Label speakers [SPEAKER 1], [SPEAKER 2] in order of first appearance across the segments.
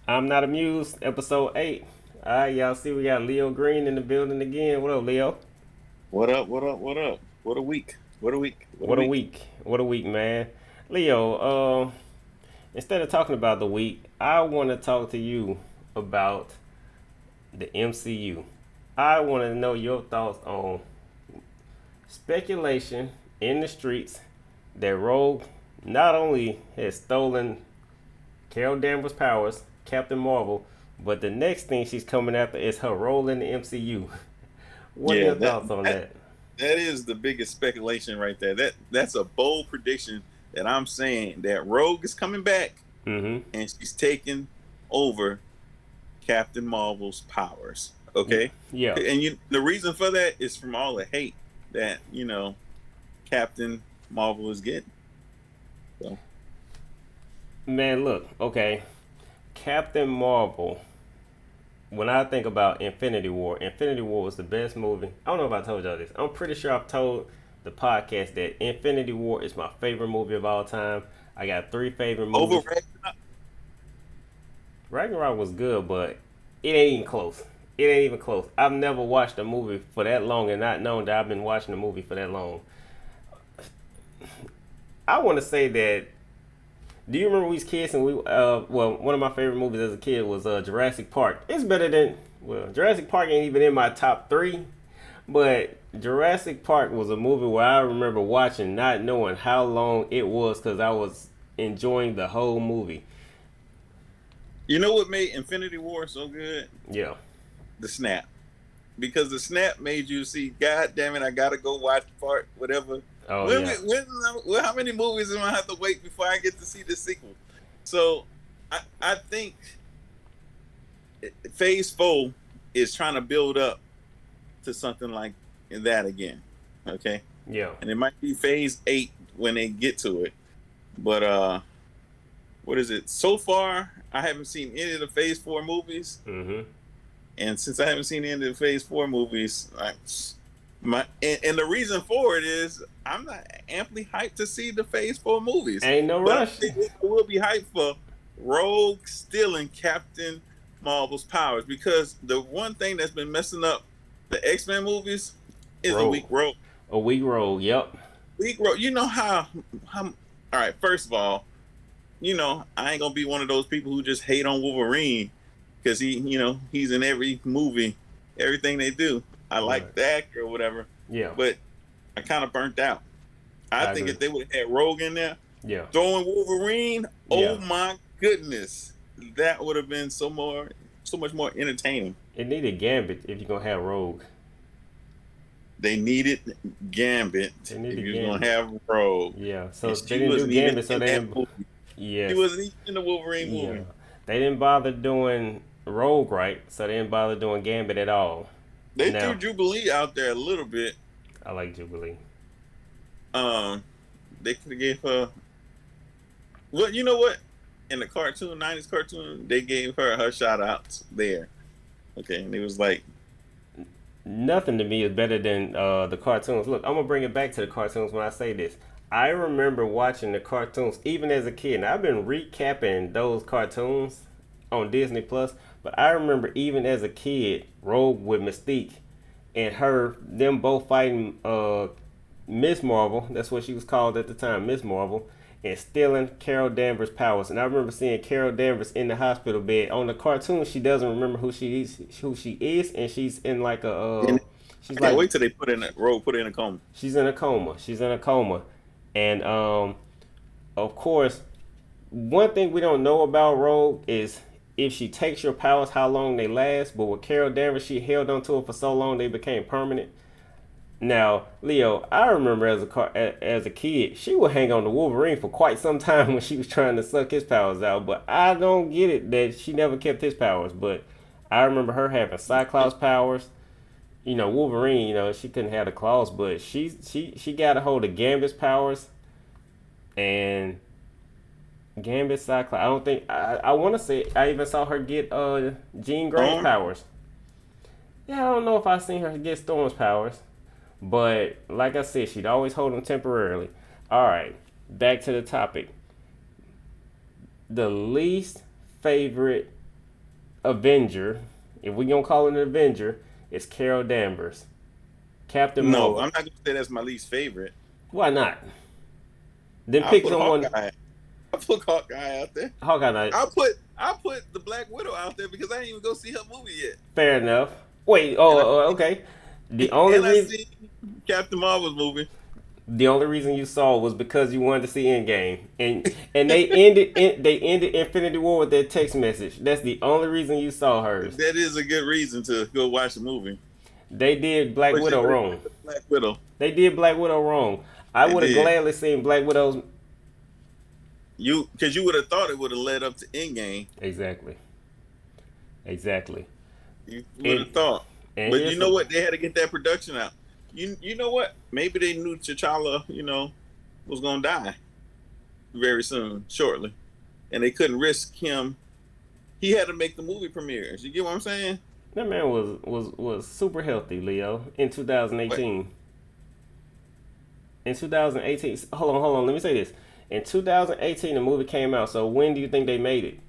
[SPEAKER 1] I'm not amused. Episode 8. All right, y'all see we got Leo Green in the building again. What up, Leo?
[SPEAKER 2] What up? What up? What up? What a week! What a week! What a
[SPEAKER 1] What a
[SPEAKER 2] week!
[SPEAKER 1] week. What a week, man. Leo, instead of talking about the week, I want to talk to you about the MCU. I want to know your thoughts on speculation in the streets that Rogue not only has stolen Carol Danvers' powers, Captain Marvel, but the next thing she's coming after is her role in the MCU. What are
[SPEAKER 2] Yeah,
[SPEAKER 1] your
[SPEAKER 2] that
[SPEAKER 1] thoughts on
[SPEAKER 2] that
[SPEAKER 1] that?
[SPEAKER 2] that is the biggest speculation right there. That's a bold prediction that I'm saying that Rogue is coming back
[SPEAKER 1] Mm-hmm.
[SPEAKER 2] and she's taking over Captain Marvel's powers. Okay,
[SPEAKER 1] Yeah.
[SPEAKER 2] and the reason for that is from all the hate that Captain Marvel is getting. So
[SPEAKER 1] Man, look, okay. Captain Marvel. When I think about Infinity War was the best movie. I don't know if I told y'all this. I'm pretty sure I've told the podcast that Infinity War is my favorite movie of all time. I got three favorite movies.
[SPEAKER 2] overrated.
[SPEAKER 1] Ragnarok was good, but it ain't even close. It ain't even close. I've never watched a movie for that long and not known that I've been watching a movie for that long. I want to say that. Do you remember we was kids and we? Well, one of my favorite movies as a kid was Jurassic Park. It's better than Jurassic Park ain't even in my top three, but Jurassic Park was a movie where I remember watching, not knowing how long it was, because I was enjoying the whole movie.
[SPEAKER 2] You know what made Infinity War so good?
[SPEAKER 1] Yeah.
[SPEAKER 2] The snap. Because the snap made you see, God damn it, I gotta go watch part whatever.
[SPEAKER 1] Oh
[SPEAKER 2] When,
[SPEAKER 1] yeah.
[SPEAKER 2] how many movies am I have to wait before I get to see the sequel? So I think Phase 4 is trying to build up to something like that again. Okay,
[SPEAKER 1] Yeah.
[SPEAKER 2] and it might be Phase 8 when they get to it. But what is it? So far, I haven't seen any of the Phase 4 movies.
[SPEAKER 1] Mhm.
[SPEAKER 2] And since I haven't seen any of the Phase 4 movies, and the reason for it is I'm not amply hyped to see the Phase 4 movies,
[SPEAKER 1] Ain't no
[SPEAKER 2] but I
[SPEAKER 1] rush.
[SPEAKER 2] think I will be hyped for Rogue stealing Captain Marvel's powers, because the one thing that's been messing up the X-Men movies is a weak
[SPEAKER 1] Roll.
[SPEAKER 2] Rogue.
[SPEAKER 1] A week roll. Yep.
[SPEAKER 2] Weak Rogue. You know how all right, first of all, I ain't gonna be one of those people who just hate on Wolverine because he's in every movie, everything they do. I
[SPEAKER 1] Right.
[SPEAKER 2] like the actor or whatever,
[SPEAKER 1] Yeah.
[SPEAKER 2] but I kind of burnt out. I
[SPEAKER 1] I
[SPEAKER 2] think
[SPEAKER 1] agree.
[SPEAKER 2] if they would have had Rogue in there
[SPEAKER 1] Yeah.
[SPEAKER 2] throwing Wolverine,
[SPEAKER 1] Yeah.
[SPEAKER 2] oh my goodness, that would have been so much more entertaining.
[SPEAKER 1] It needed Gambit if you're gonna have Rogue.
[SPEAKER 2] They needed Gambit
[SPEAKER 1] They
[SPEAKER 2] if
[SPEAKER 1] needed
[SPEAKER 2] you was gonna
[SPEAKER 1] Gambit.
[SPEAKER 2] have Rogue,
[SPEAKER 1] Yeah. So
[SPEAKER 2] and
[SPEAKER 1] they
[SPEAKER 2] she
[SPEAKER 1] didn't do
[SPEAKER 2] wasn't even
[SPEAKER 1] Gambit. So
[SPEAKER 2] in
[SPEAKER 1] they
[SPEAKER 2] that
[SPEAKER 1] didn't.
[SPEAKER 2] movie. She
[SPEAKER 1] Yes.
[SPEAKER 2] wasn't even in the Wolverine
[SPEAKER 1] Yeah.
[SPEAKER 2] movie.
[SPEAKER 1] They didn't bother doing Rogue right, so they didn't bother doing Gambit at all.
[SPEAKER 2] They threw
[SPEAKER 1] Now,
[SPEAKER 2] Jubilee out there a little bit.
[SPEAKER 1] I like Jubilee.
[SPEAKER 2] Um, they could have gave her. Well, you know what? In the cartoon, '90s cartoon, they gave her shout outs there. Okay, and it was like,
[SPEAKER 1] Nothing to me is better than the cartoons. Look, I'm gonna bring it back to the cartoons when I say this. I remember watching the cartoons even as a kid. And I've been recapping those cartoons on Disney Plus, but I remember even as a kid, Rogue with Mystique and them both fighting Miss Marvel. That's what she was called at the time, Miss Marvel, and stealing Carol Danvers' powers. And I remember seeing Carol Danvers in the hospital bed. On the cartoon, she doesn't remember who she is, and she's in like
[SPEAKER 2] and
[SPEAKER 1] she's
[SPEAKER 2] I can't
[SPEAKER 1] like
[SPEAKER 2] wait till they put in a Rogue, put in a coma.
[SPEAKER 1] she's in a coma. She's in a coma, and of course, one thing we don't know about Rogue is if she takes your powers, how long they last. But with Carol Danvers, she held onto it for so long they became permanent. Now, Leo, I remember as a kid, she would hang on to Wolverine for quite some time when she was trying to suck his powers out. But I don't get it that she never kept his powers. But I remember her having Cyclops powers. Wolverine. She couldn't have the claws, but she got a hold of Gambit's powers and Gambit Cyclops. I don't think I want to say I even saw her get Jean Grey's
[SPEAKER 2] Storm,
[SPEAKER 1] powers. Yeah, I don't know if I seen her get Storm's powers. But like I said, she'd always hold them temporarily. All right, back to the topic. The least favorite Avenger, if we gonna call it an Avenger, it's Carol Danvers. Captain
[SPEAKER 2] No, I'm
[SPEAKER 1] Marvel.
[SPEAKER 2] not gonna say that's my least favorite.
[SPEAKER 1] Why not? Then
[SPEAKER 2] I'll
[SPEAKER 1] pick
[SPEAKER 2] put
[SPEAKER 1] someone.
[SPEAKER 2] Hawkeye. I'll put Hawkeye out there.
[SPEAKER 1] Hawkeye Knight.
[SPEAKER 2] I'll put the Black Widow out there because I didn't even go see her movie
[SPEAKER 1] Fair enough. Wait.
[SPEAKER 2] yet.
[SPEAKER 1] Okay. The
[SPEAKER 2] And
[SPEAKER 1] only
[SPEAKER 2] I
[SPEAKER 1] reason
[SPEAKER 2] seen Captain Marvel's movie.
[SPEAKER 1] the only reason you saw was because you wanted to see Endgame, and they ended Infinity War with that text message. That's the only reason you saw hers.
[SPEAKER 2] That is a good reason to go watch the movie.
[SPEAKER 1] They did Black
[SPEAKER 2] But
[SPEAKER 1] Widow wrong.
[SPEAKER 2] Black Widow.
[SPEAKER 1] They did Black Widow wrong. I
[SPEAKER 2] They
[SPEAKER 1] would have
[SPEAKER 2] did.
[SPEAKER 1] gladly seen Black Widow's.
[SPEAKER 2] Because you would have thought it would have led up to Endgame.
[SPEAKER 1] Exactly. Exactly.
[SPEAKER 2] You would have
[SPEAKER 1] And,
[SPEAKER 2] thought.
[SPEAKER 1] and
[SPEAKER 2] But
[SPEAKER 1] here's
[SPEAKER 2] you know
[SPEAKER 1] some,
[SPEAKER 2] what? They had to get that production out. You know what? Maybe they knew T'Challa, was gonna die very soon, shortly, and they couldn't risk him. He had to make the movie premieres. You get what I'm saying?
[SPEAKER 1] that man was super healthy, Leo, in
[SPEAKER 2] But
[SPEAKER 1] 2018. In 2018, hold on. Let me say this. In 2018, the movie came out. So when do you think they made it?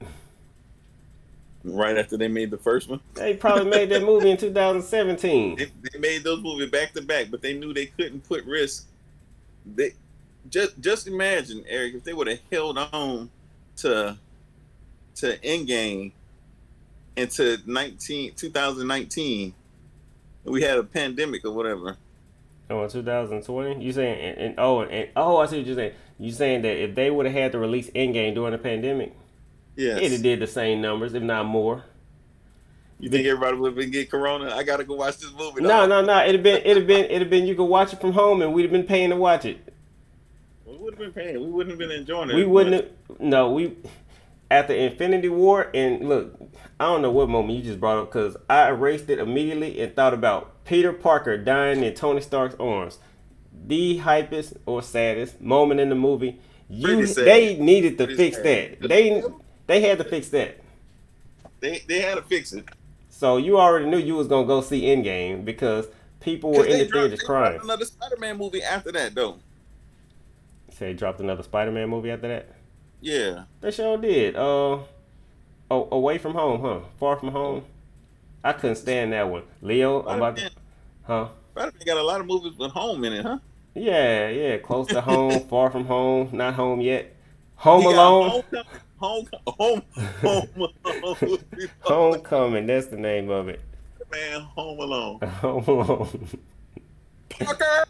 [SPEAKER 2] right after they made the first one,
[SPEAKER 1] They probably made that movie in 2017.
[SPEAKER 2] they made those movies back to back, but they knew they couldn't put risk. They just imagine, Eric, if they would have held on to Endgame into 2019, we had a pandemic or whatever.
[SPEAKER 1] Oh, in 2020, you saying I see what you're saying. You saying that if they would have had to release Endgame during the pandemic, it'd have
[SPEAKER 2] Yes.
[SPEAKER 1] did the same numbers, if not more.
[SPEAKER 2] You think
[SPEAKER 1] Be-
[SPEAKER 2] everybody would have been get corona? I gotta go watch this movie,
[SPEAKER 1] no,
[SPEAKER 2] dog.
[SPEAKER 1] no, no. It'd have been. You could watch it from home, and we'd have been paying to watch it.
[SPEAKER 2] We would have been paying. We wouldn't have been enjoying it
[SPEAKER 1] We
[SPEAKER 2] as
[SPEAKER 1] wouldn't
[SPEAKER 2] much.
[SPEAKER 1] have. No, we after Infinity War, and look, I don't know what moment you just brought up because I erased it immediately and thought about Peter Parker dying in Tony Stark's arms. The hypest or saddest moment in the movie.
[SPEAKER 2] Pretty sad.
[SPEAKER 1] They needed to
[SPEAKER 2] Pretty
[SPEAKER 1] fix
[SPEAKER 2] sad.
[SPEAKER 1] that. They had to fix that.
[SPEAKER 2] They had to fix it
[SPEAKER 1] So you already knew you was gonna go see Endgame because people were
[SPEAKER 2] because
[SPEAKER 1] in the theaters
[SPEAKER 2] they
[SPEAKER 1] crying.
[SPEAKER 2] dropped another Spider-Man movie after that, though.
[SPEAKER 1] So they dropped another Spider-Man movie after that.
[SPEAKER 2] Yeah.
[SPEAKER 1] They sure did. Away from home, huh? Far from home. I couldn't stand that one. Leo, I'm about to,
[SPEAKER 2] Spider-Man,
[SPEAKER 1] huh?
[SPEAKER 2] Spider-Man got a lot of movies with home in it, huh?
[SPEAKER 1] Yeah. Close to home, far from home, not home yet. Home
[SPEAKER 2] He got
[SPEAKER 1] Alone,
[SPEAKER 2] home alone.
[SPEAKER 1] Homecoming. That's the name of it.
[SPEAKER 2] Man, Home Alone.
[SPEAKER 1] Home Alone.
[SPEAKER 2] Parker.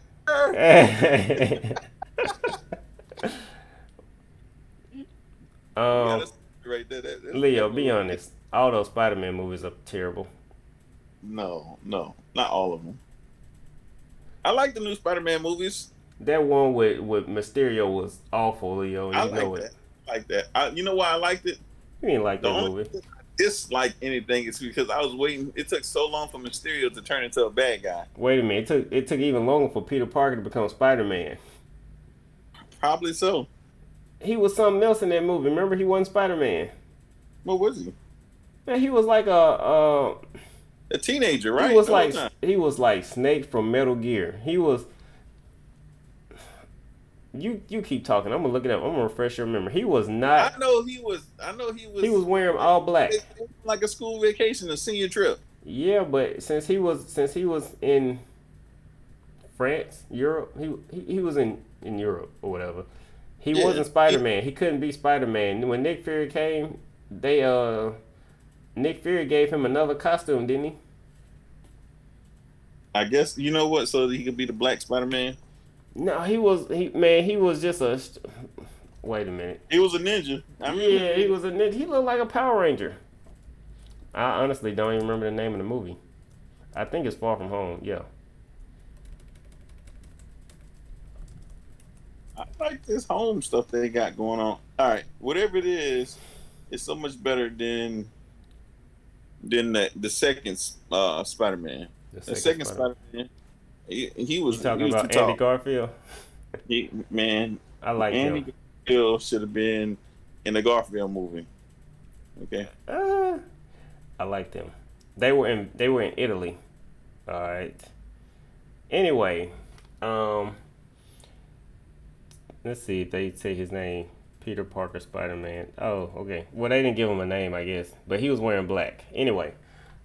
[SPEAKER 2] You
[SPEAKER 1] um,
[SPEAKER 2] gotta right there.
[SPEAKER 1] Leo,
[SPEAKER 2] That
[SPEAKER 1] be
[SPEAKER 2] movie.
[SPEAKER 1] honest. All those Spider-Man movies are terrible.
[SPEAKER 2] No, not all of them. I like the new Spider-Man movies.
[SPEAKER 1] That one with Mysterio was awful, Leo.
[SPEAKER 2] I
[SPEAKER 1] You know
[SPEAKER 2] like
[SPEAKER 1] it.
[SPEAKER 2] that. I like that. You know why I liked it?
[SPEAKER 1] You didn't like
[SPEAKER 2] The
[SPEAKER 1] that
[SPEAKER 2] only
[SPEAKER 1] movie.
[SPEAKER 2] reason I dislike anything is because I was waiting. It took so long for Mysterio to turn into a bad guy.
[SPEAKER 1] Wait a minute. It took even longer for Peter Parker to become Spider-Man.
[SPEAKER 2] Probably so.
[SPEAKER 1] He was something else in that movie. Remember, he wasn't Spider-Man.
[SPEAKER 2] What was he?
[SPEAKER 1] Man, he was like
[SPEAKER 2] A teenager,
[SPEAKER 1] he
[SPEAKER 2] right?
[SPEAKER 1] was
[SPEAKER 2] The whole
[SPEAKER 1] like
[SPEAKER 2] time.
[SPEAKER 1] he was like Snake from Metal Gear. He was. You keep talking. I'm gonna look it up. I'm gonna refresh your memory. He was not.
[SPEAKER 2] I know he was. I know he was.
[SPEAKER 1] He was wearing all black.
[SPEAKER 2] Like a school vacation, a senior trip.
[SPEAKER 1] Yeah, but since he was in France, Europe, he was in Europe or whatever. He
[SPEAKER 2] Yeah.
[SPEAKER 1] wasn't Spider-Man. He couldn't be Spider-Man. When Nick Fury came, Nick Fury gave him another costume, didn't he?
[SPEAKER 2] I guess you know what, so that he could be the Black Spider-Man.
[SPEAKER 1] No, he was just a. Wait a minute.
[SPEAKER 2] He was a ninja. I remember.
[SPEAKER 1] Yeah, he was a ninja. He looked like a Power Ranger. I honestly don't even remember the name of the movie. I think it's Far From Home. Yeah.
[SPEAKER 2] I like this home stuff they got going on. All right, whatever it is, it's so much better than the second Spider-Man. The second Spider-Man, he was
[SPEAKER 1] You talking
[SPEAKER 2] he was
[SPEAKER 1] about
[SPEAKER 2] too
[SPEAKER 1] Andy
[SPEAKER 2] tall.
[SPEAKER 1] Garfield?
[SPEAKER 2] Man,
[SPEAKER 1] I like
[SPEAKER 2] Andy
[SPEAKER 1] him.
[SPEAKER 2] Garfield should have been in the Garfield movie. Okay,
[SPEAKER 1] I liked him. They were in Italy. All right. Anyway, let's see if they say his name. Peter Parker Spider Man. Oh, okay. Well, they didn't give him a name, I guess, but he was wearing black. Anyway,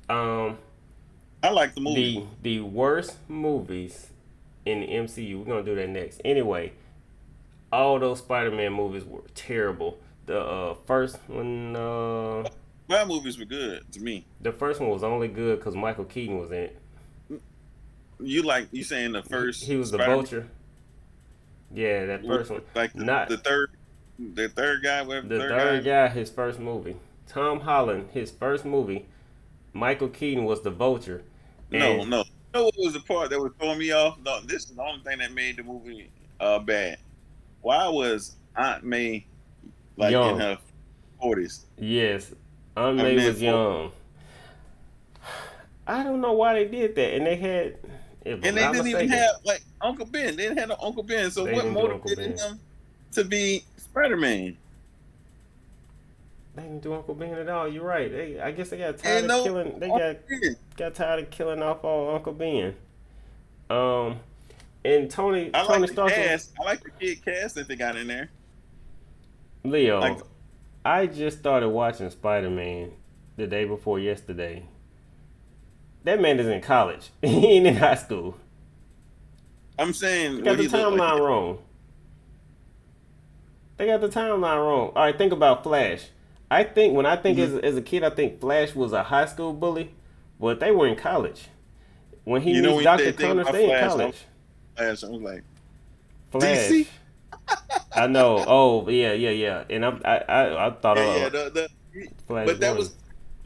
[SPEAKER 1] um,
[SPEAKER 2] I like the movie.
[SPEAKER 1] the worst movies in the MCU. We're gonna do that next. Anyway, all those Spider Man movies were terrible. The first one,
[SPEAKER 2] My movies were good to me.
[SPEAKER 1] the first one was only good because Michael Keaton was in it.
[SPEAKER 2] You saying the
[SPEAKER 1] He
[SPEAKER 2] first
[SPEAKER 1] was the
[SPEAKER 2] Spider-Man
[SPEAKER 1] vulture. Yeah, that
[SPEAKER 2] was
[SPEAKER 1] first one.
[SPEAKER 2] like
[SPEAKER 1] Not
[SPEAKER 2] the third guy, whatever
[SPEAKER 1] the
[SPEAKER 2] third
[SPEAKER 1] third
[SPEAKER 2] guy.
[SPEAKER 1] guy. His first movie. Tom Holland. His first movie. Michael Keaton was the vulture,
[SPEAKER 2] No,
[SPEAKER 1] and
[SPEAKER 2] no. You know what was the part that was throwing me off? No, this is the only thing that made the movie bad. Why was Aunt May like in
[SPEAKER 1] young.
[SPEAKER 2] her 40s?
[SPEAKER 1] Yes, Aunt
[SPEAKER 2] I
[SPEAKER 1] May
[SPEAKER 2] mean,
[SPEAKER 1] was young. I don't know why they did that, and they had, if I'm
[SPEAKER 2] and they
[SPEAKER 1] not
[SPEAKER 2] didn't even
[SPEAKER 1] mistaken,
[SPEAKER 2] have like Uncle Ben. They didn't have no Uncle Ben. So
[SPEAKER 1] they
[SPEAKER 2] what
[SPEAKER 1] didn't do Uncle
[SPEAKER 2] motivated
[SPEAKER 1] Ben.
[SPEAKER 2] him to be Spider-Man?
[SPEAKER 1] They didn't do Uncle Ben at all. You're right. I guess they got tired
[SPEAKER 2] And
[SPEAKER 1] of
[SPEAKER 2] no
[SPEAKER 1] killing. They
[SPEAKER 2] Uncle
[SPEAKER 1] got
[SPEAKER 2] Ben.
[SPEAKER 1] got tired of killing off all Uncle Ben. Um, and
[SPEAKER 2] I
[SPEAKER 1] Tony
[SPEAKER 2] like the
[SPEAKER 1] Stark was
[SPEAKER 2] cast. I like the kid cast that they got in there. Like,
[SPEAKER 1] Leo. I just started watching Spider Man the day before yesterday. That man is in college. He ain't in high school.
[SPEAKER 2] I'm
[SPEAKER 1] They
[SPEAKER 2] saying
[SPEAKER 1] got
[SPEAKER 2] what
[SPEAKER 1] the
[SPEAKER 2] he looked like.
[SPEAKER 1] timeline wrong. They got the timeline wrong. All right, think about Flash. I think when I think
[SPEAKER 2] Mhm.
[SPEAKER 1] as a kid, I think Flash was a high school bully, but they were in college. When he
[SPEAKER 2] You know
[SPEAKER 1] meets
[SPEAKER 2] when you
[SPEAKER 1] Doctor
[SPEAKER 2] said thing
[SPEAKER 1] Connors,
[SPEAKER 2] about
[SPEAKER 1] they in
[SPEAKER 2] Flash,
[SPEAKER 1] college.
[SPEAKER 2] I was like DC.
[SPEAKER 1] Flash. I know. Oh yeah, yeah, yeah. And I thought
[SPEAKER 2] Yeah, yeah.
[SPEAKER 1] Flash
[SPEAKER 2] But that
[SPEAKER 1] Gordon.
[SPEAKER 2] was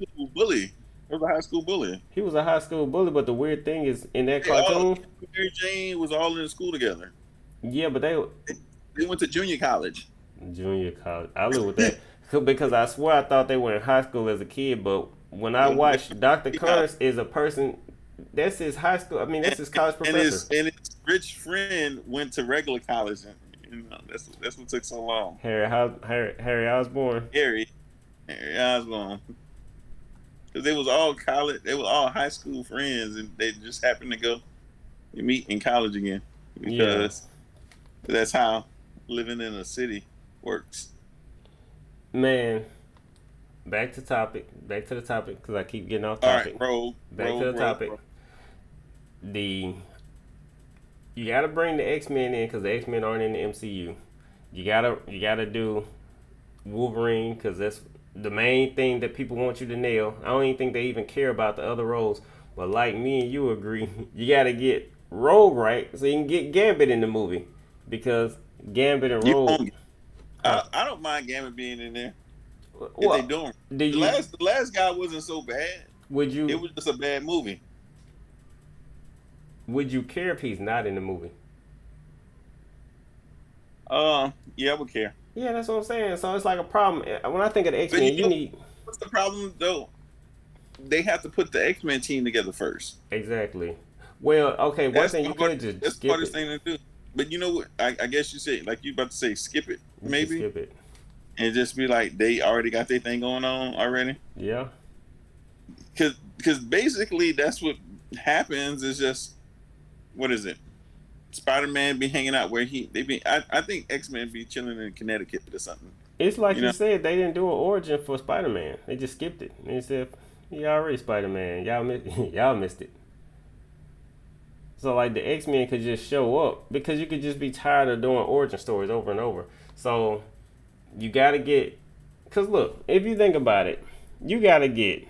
[SPEAKER 2] a school bully. It was a high school bully.
[SPEAKER 1] He was a high school bully, but the weird thing is in that
[SPEAKER 2] They all
[SPEAKER 1] cartoon,
[SPEAKER 2] Mary Jane was all in school together.
[SPEAKER 1] yeah, but they
[SPEAKER 2] They went to junior college.
[SPEAKER 1] junior college. I live with that because I swear I thought they were in high school as a kid, but when I
[SPEAKER 2] No, they went
[SPEAKER 1] watched Doctor
[SPEAKER 2] to college.
[SPEAKER 1] Connors is a person that's his high school. I mean, that's
[SPEAKER 2] And,
[SPEAKER 1] his college
[SPEAKER 2] and
[SPEAKER 1] professor.
[SPEAKER 2] his rich friend went to regular college, and that's what took so long.
[SPEAKER 1] Harry Osborn.
[SPEAKER 2] Harry, Osborn, because they was all college, they were all high school friends, and they just happened to go meet in college again
[SPEAKER 1] Yeah,
[SPEAKER 2] because that's how living in a city works.
[SPEAKER 1] man. Back to topic. Back to the topic because I keep getting off
[SPEAKER 2] All right,
[SPEAKER 1] topic. Back to the topic.
[SPEAKER 2] rogue.
[SPEAKER 1] The You gotta bring the X Men in because the X Men aren't in the MCU. You gotta do Wolverine because that's the main thing that people want you to nail. I don't even think they even care about the other roles. But like me and you agree, you gotta get Rogue right so you can get Gambit in the movie because Gambit and
[SPEAKER 2] You
[SPEAKER 1] Rogue.
[SPEAKER 2] won't.
[SPEAKER 1] Huh?
[SPEAKER 2] I don't mind Gambit being in there if they
[SPEAKER 1] Well,
[SPEAKER 2] doing.
[SPEAKER 1] do you
[SPEAKER 2] The last guy wasn't so bad.
[SPEAKER 1] would
[SPEAKER 2] It
[SPEAKER 1] you
[SPEAKER 2] was just a bad movie.
[SPEAKER 1] would you care if he's not in the movie?
[SPEAKER 2] Yeah, I would care.
[SPEAKER 1] Yeah, that's what I'm saying. So it's like a problem. When I think of the X
[SPEAKER 2] But
[SPEAKER 1] Men, you need
[SPEAKER 2] what's the problem though? They have to put the X-Men team together first.
[SPEAKER 1] exactly. Well, okay, one
[SPEAKER 2] That's
[SPEAKER 1] thing
[SPEAKER 2] the
[SPEAKER 1] you
[SPEAKER 2] hard,
[SPEAKER 1] could just
[SPEAKER 2] that's the
[SPEAKER 1] skip
[SPEAKER 2] hardest
[SPEAKER 1] it.
[SPEAKER 2] thing to do. But you know what? I guess you say like you about to say skip it
[SPEAKER 1] You can
[SPEAKER 2] maybe,
[SPEAKER 1] skip it.
[SPEAKER 2] and just be like they already got their thing going on already.
[SPEAKER 1] Yeah.
[SPEAKER 2] Because basically that's what happens is just what is it? Spider-Man be hanging out where they be. I think X-Men be chilling in Connecticut or something.
[SPEAKER 1] It's like
[SPEAKER 2] You
[SPEAKER 1] you
[SPEAKER 2] know,
[SPEAKER 1] said, they didn't do an origin for Spider Man. They just skipped it. They said, "He already Spider Man. Y'all missed it." So like the X Men could just show up because you could just be tired of doing origin stories over and over. So you gotta get, cause look, if you think about it, you gotta get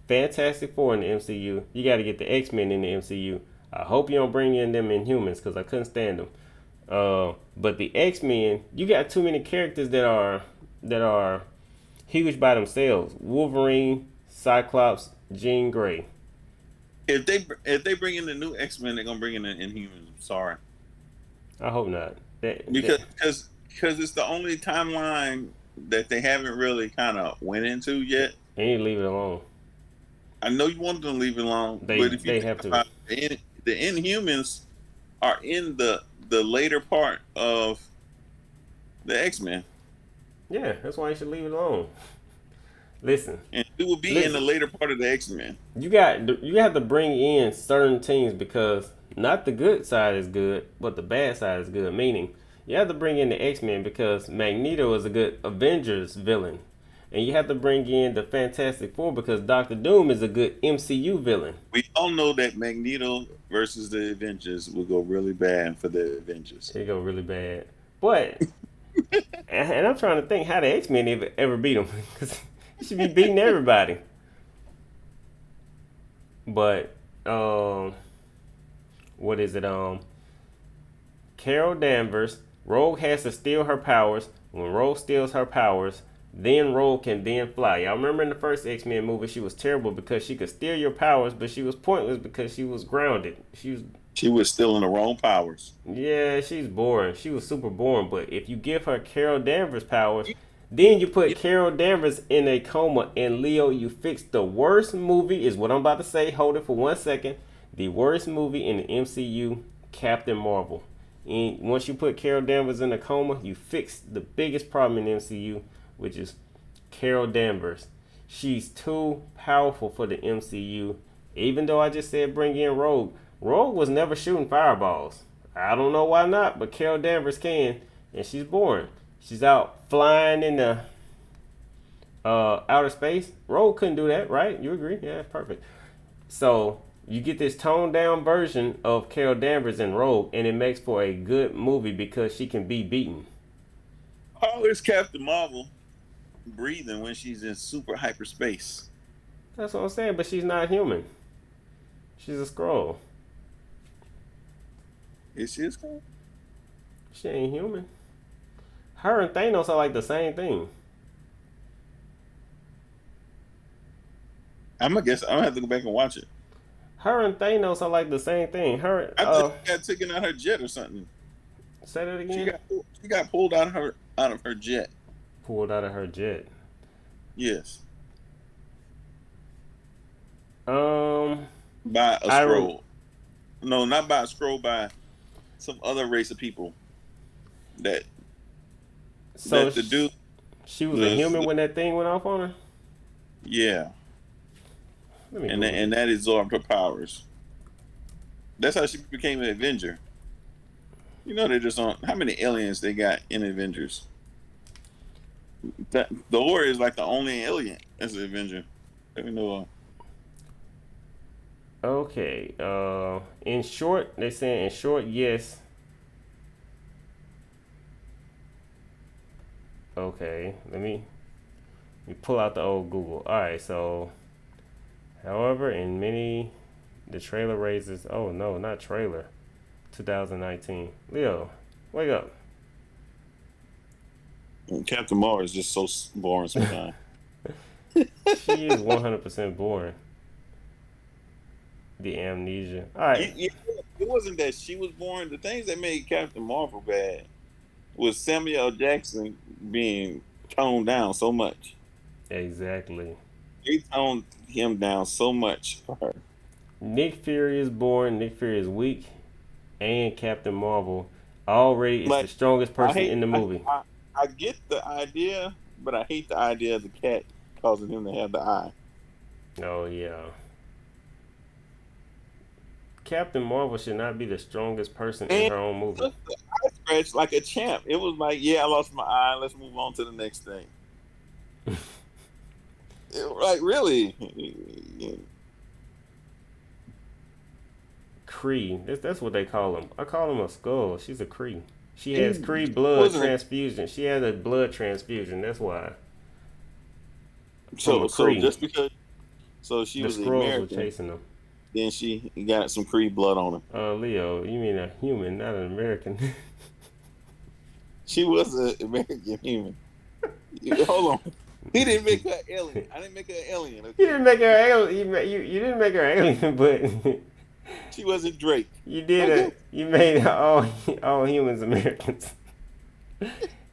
[SPEAKER 1] Fantastic Four in the MCU. You gotta get the X Men in the MCU. I hope you don't bring in them Inhumans because I couldn't stand them. But the X Men, you got too many characters that are huge by themselves. Wolverine, Cyclops, Jean Grey.
[SPEAKER 2] if they bring in the new X-Men, they're gonna bring in the Inhumans. I'm sorry,
[SPEAKER 1] I hope not.
[SPEAKER 2] because it's the only timeline that they haven't really kind of went into yet.
[SPEAKER 1] They need to leave it alone.
[SPEAKER 2] I know you want them to leave it alone,
[SPEAKER 1] They
[SPEAKER 2] but if you
[SPEAKER 1] they
[SPEAKER 2] think
[SPEAKER 1] have to.
[SPEAKER 2] about it, the Inhumans are in the later part of the X-Men,
[SPEAKER 1] Yeah, that's why you should leave it alone. Listen,
[SPEAKER 2] and it will be in the
[SPEAKER 1] listen.
[SPEAKER 2] later part of the X-Men.
[SPEAKER 1] You have to bring in certain teams because not the good side is good, but the bad side is good. Meaning, You have to bring in the X-Men because Magneto is a good Avengers villain. And you have to bring in the Fantastic Four because Doctor Doom is a good MCU villain.
[SPEAKER 2] We all know that Magneto versus the Avengers will go really bad for the Avengers.
[SPEAKER 1] It go really bad. But, and I'm trying to think how the X-Men ever beat him. Because he should be beating everybody. But, what is it? Carol Danvers, Rogue has to steal her powers. When Rogue steals her powers, then Rogue can then fly. Y'all remember in the first X-Men movie, she was terrible because she could steal your powers, but she was pointless because she was grounded.
[SPEAKER 2] She was still in the wrong powers.
[SPEAKER 1] Yeah, she's boring. She was super boring. But if you give her Carol Danvers powers, then you put Carol Danvers in a coma, and Leo, you fixed the worst movie, is what I'm about to say. Hold it for 1 second. The worst movie in the MCU, Captain Marvel. And once you put Carol Danvers in a coma, you fix the biggest problem in the MCU, which is Carol Danvers. She's too powerful for the MCU. Even though I just said bring in Rogue. Rogue was never shooting fireballs. I don't know why not, but Carol Danvers can, and she's boring. She's out flying in the outer space. Rogue couldn't do that, right? You agree? Yeah, perfect. So you get this toned down version of Carol Danvers in Rogue, and it makes for a good movie because she can be beaten.
[SPEAKER 2] How is Captain Marvel breathing when she's in super hyperspace?
[SPEAKER 1] That's what I'm saying, but she's not human. She's a Skrull.
[SPEAKER 2] Is she a Skrull?
[SPEAKER 1] She ain't human. Her and Thanos are like the same thing.
[SPEAKER 2] I'm gonna guess. I'm gonna have to go back and watch it.
[SPEAKER 1] Her and Thanos are like the same thing. Her,
[SPEAKER 2] I think she got taken out her jet or something.
[SPEAKER 1] say that again.
[SPEAKER 2] She got pulled out of her jet.
[SPEAKER 1] Pulled out of her jet.
[SPEAKER 2] Yes.
[SPEAKER 1] By
[SPEAKER 2] a Skrull. No, not by a Skrull. By some other race of people. That.
[SPEAKER 1] So
[SPEAKER 2] that the dude.
[SPEAKER 1] She was a human when that thing went off on her.
[SPEAKER 2] Yeah. And that absorbed her powers. That's how she became an Avenger. You know, they just on how many aliens they got in Avengers. The Warrior is like the only alien as an Avenger that we know of.
[SPEAKER 1] Okay. In short, they're saying in short, yes. Okay. Let me pull out the old Google. All right. So, however, in many, the trailer raises. Oh no, not trailer. 2019. Leo, wake up.
[SPEAKER 2] Captain Marvel is just so boring sometimes.
[SPEAKER 1] She is 100% boring. The amnesia. All right.
[SPEAKER 2] It wasn't that she was boring. The things that made Captain Marvel bad was Samuel L. Jackson being toned down so much.
[SPEAKER 1] Exactly.
[SPEAKER 2] They toned him down so much for her.
[SPEAKER 1] Nick Fury is boring. Nick Fury is weak. And Captain Marvel already is the strongest person in the movie.
[SPEAKER 2] I get the idea, but I hate the idea of the cat causing him to have the eye.
[SPEAKER 1] Oh, yeah. Captain Marvel should not be the strongest person in her own movie.
[SPEAKER 2] Took the eye scratch like a champ. It was like, yeah, I lost my eye. Let's move on to the next thing. Like, really?
[SPEAKER 1] Kree. That's what they call him. I call him a skull. She's a Kree. She has Kree blood transfusion. She has a blood transfusion. That's why.
[SPEAKER 2] So just because she was
[SPEAKER 1] the Skrulls
[SPEAKER 2] American,
[SPEAKER 1] were chasing them.
[SPEAKER 2] Then she got some Kree blood on her.
[SPEAKER 1] Leo, you mean a human, not an American.
[SPEAKER 2] She was an American human. Hold on. He didn't make her alien. I didn't make her alien. Okay?
[SPEAKER 1] You didn't make her alien. You didn't make her alien, but
[SPEAKER 2] she wasn't Drake.
[SPEAKER 1] You did it. You made all humans Americans.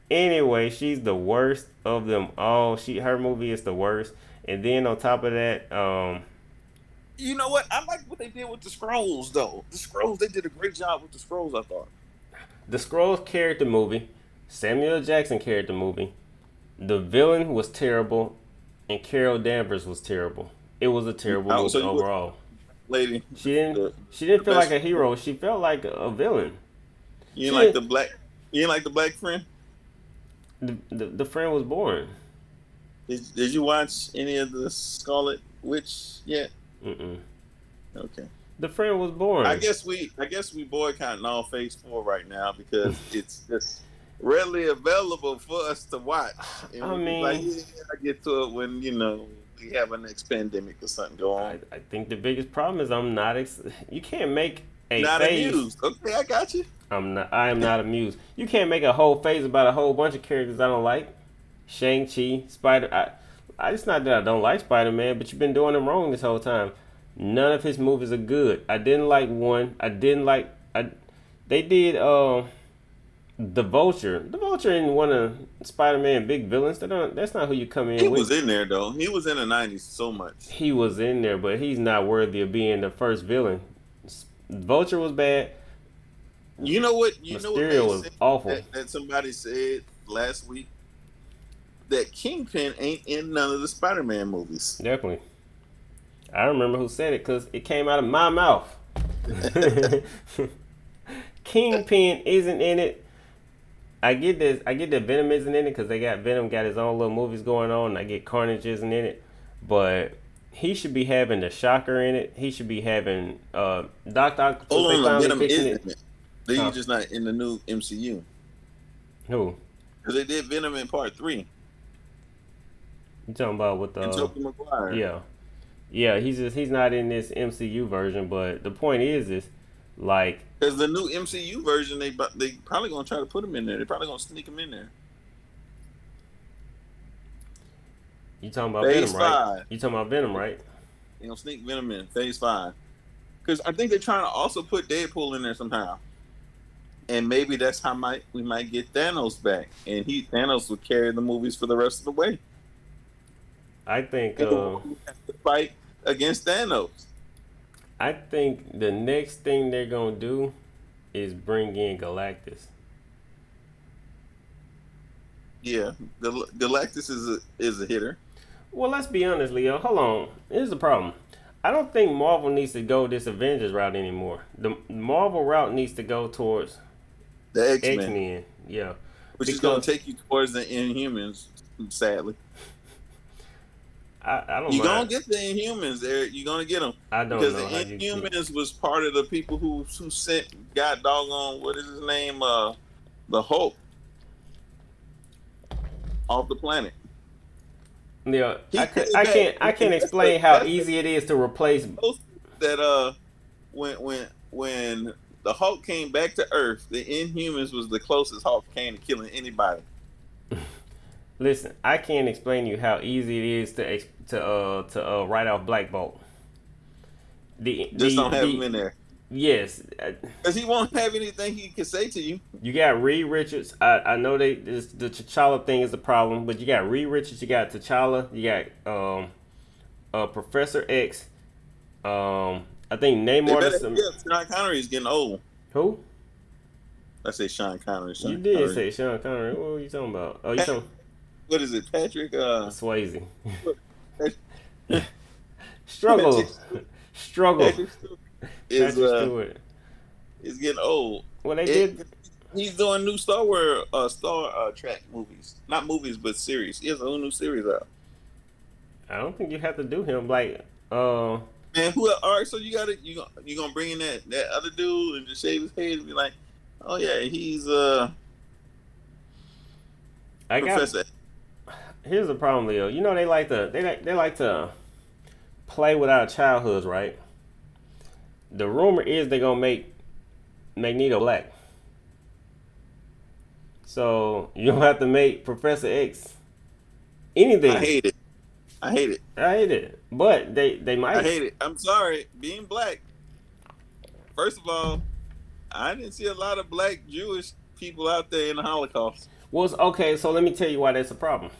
[SPEAKER 1] Anyway, she's the worst of them all. Her movie is the worst. And then on top of that,
[SPEAKER 2] you know what? I like what they did with the Skrulls, though. The Skrulls, they did a great job with the Skrulls, I thought.
[SPEAKER 1] The Skrulls carried the movie. Samuel Jackson carried the movie. The villain was terrible, and Carol Danvers was terrible. It was a terrible movie overall.
[SPEAKER 2] Lady,
[SPEAKER 1] she didn't feel like a hero. She felt like a villain.
[SPEAKER 2] You like the black You ain't like the black friend?
[SPEAKER 1] The friend was boring.
[SPEAKER 2] Did you watch any of the Scarlet Witch yet?
[SPEAKER 1] Mm-mm.
[SPEAKER 2] Okay.
[SPEAKER 1] The friend was
[SPEAKER 2] I
[SPEAKER 1] boring.
[SPEAKER 2] guess we boycotting all Phase 4 right now because it's just readily available for us to watch, and
[SPEAKER 1] I
[SPEAKER 2] we be like,
[SPEAKER 1] mean,
[SPEAKER 2] yeah, I get to it when we have a next pandemic or something go on.
[SPEAKER 1] I think the biggest problem is I'm not. You can't make a
[SPEAKER 2] Not
[SPEAKER 1] phase.
[SPEAKER 2] amused. Okay, I got you.
[SPEAKER 1] I'm not. I am not amused. You can't make a whole phase about a whole bunch of characters I don't like. Shang-Chi, Spider. It's not that I don't like Spider-Man, but you've been doing him wrong this whole time. None of his movies are good. I didn't like one. I didn't like. They did. The Vulture. The Vulture ain't one of Spider-Man big villains. That's not who you come
[SPEAKER 2] He
[SPEAKER 1] in with.
[SPEAKER 2] was in there though. He was in the '90s so much.
[SPEAKER 1] He was in there, but he's not worthy of being the first villain. Vulture was bad.
[SPEAKER 2] You know what? You know what
[SPEAKER 1] Mysterio
[SPEAKER 2] made
[SPEAKER 1] was
[SPEAKER 2] sense
[SPEAKER 1] awful.
[SPEAKER 2] that somebody said last week that Kingpin ain't in none of the Spider-Man movies.
[SPEAKER 1] Definitely. I remember who said it because it came out of my mouth. Kingpin isn't in it. I get this. I get that Venom isn't in it because they got Venom got his own little movies going on. And I get Carnage isn't in it, but he should be having the Shocker in it. He should be having Doctor Octopus.
[SPEAKER 2] Hold
[SPEAKER 1] They
[SPEAKER 2] on,
[SPEAKER 1] finally
[SPEAKER 2] Venom is
[SPEAKER 1] fixing
[SPEAKER 2] in
[SPEAKER 1] it.
[SPEAKER 2] it. He's
[SPEAKER 1] Huh?
[SPEAKER 2] just not in the new MCU
[SPEAKER 1] Who?
[SPEAKER 2] because they did Venom in Part 3
[SPEAKER 1] You talking about with
[SPEAKER 2] and Tobey Maguire.
[SPEAKER 1] yeah. Yeah, he's not in this MCU version, but the point is like
[SPEAKER 2] Because the new MCU version, they probably gonna try to put him in there. They probably gonna sneak him in there.
[SPEAKER 1] you talking about
[SPEAKER 2] Phase
[SPEAKER 1] Venom, right?
[SPEAKER 2] 5.
[SPEAKER 1] You talking about Venom, right?
[SPEAKER 2] They gonna sneak Venom in Phase 5. Because I think they're trying to also put Deadpool in there somehow. And maybe that's how we might get Thanos back, and Thanos would carry the movies for the rest of the way.
[SPEAKER 1] I think
[SPEAKER 2] And we have to fight against Thanos.
[SPEAKER 1] I think the next thing they're gonna do is bring in Galactus.
[SPEAKER 2] Yeah, Galactus is a hitter.
[SPEAKER 1] Well, let's be honest, Leo. Hold on. Here's the problem. I don't think Marvel needs to go this Avengers route anymore. The Marvel route needs to go towards
[SPEAKER 2] The X-Men,
[SPEAKER 1] X-Men. Yeah.
[SPEAKER 2] which is going to take you towards the Inhumans. Sadly,
[SPEAKER 1] I don't
[SPEAKER 2] you're
[SPEAKER 1] mind.
[SPEAKER 2] gonna get the Inhumans there. You're gonna get them
[SPEAKER 1] I don't
[SPEAKER 2] because
[SPEAKER 1] know how
[SPEAKER 2] the
[SPEAKER 1] you
[SPEAKER 2] Inhumans was part of the people who sent God doggone what is his name the Hulk off the planet.
[SPEAKER 1] Yeah,
[SPEAKER 2] He
[SPEAKER 1] I
[SPEAKER 2] came
[SPEAKER 1] I
[SPEAKER 2] back.
[SPEAKER 1] can't explain how easy it is to replace.
[SPEAKER 2] That when the Hulk came back to Earth, the Inhumans was the closest Hulk came to killing anybody.
[SPEAKER 1] Listen, I can't explain to you how easy it is to write off Black Bolt.
[SPEAKER 2] Just don't have him in there.
[SPEAKER 1] Yes,
[SPEAKER 2] Because he won't have anything he can say to you.
[SPEAKER 1] you got Reed Richards. I know the T'Challa thing is the problem, but you got Reed Richards, you got T'Challa, you got Professor X. I think
[SPEAKER 2] They
[SPEAKER 1] Namor.
[SPEAKER 2] better, Sean Connery is getting old.
[SPEAKER 1] Who?
[SPEAKER 2] I say Sean Connery.
[SPEAKER 1] You did say Sean Connery. What were you talking about? Oh, you talking
[SPEAKER 2] What is it, Patrick?
[SPEAKER 1] Swayze.
[SPEAKER 2] Patrick
[SPEAKER 1] Struggle.
[SPEAKER 2] Patrick is
[SPEAKER 1] Stewart.
[SPEAKER 2] is getting old.
[SPEAKER 1] Well, they did.
[SPEAKER 2] He's doing new Star Trek movies, not movies but series. He has a whole new series out.
[SPEAKER 1] I don't think you have to do him like.
[SPEAKER 2] Man, all right? So you gonna bring in that other dude and just shave his head and be like, oh yeah, he's Professor.
[SPEAKER 1] Here's the problem, Leo. You know they like to play with our childhoods, right? The rumor is they're gonna make Magneto black. So you don't have to make Professor X anything.
[SPEAKER 2] I hate it.
[SPEAKER 1] I hate it. But they might.
[SPEAKER 2] I hate it. I'm sorry. Being black, first of all, I didn't see a lot of black Jewish people out there in the Holocaust.
[SPEAKER 1] Well, okay, so let me tell you why that's a problem.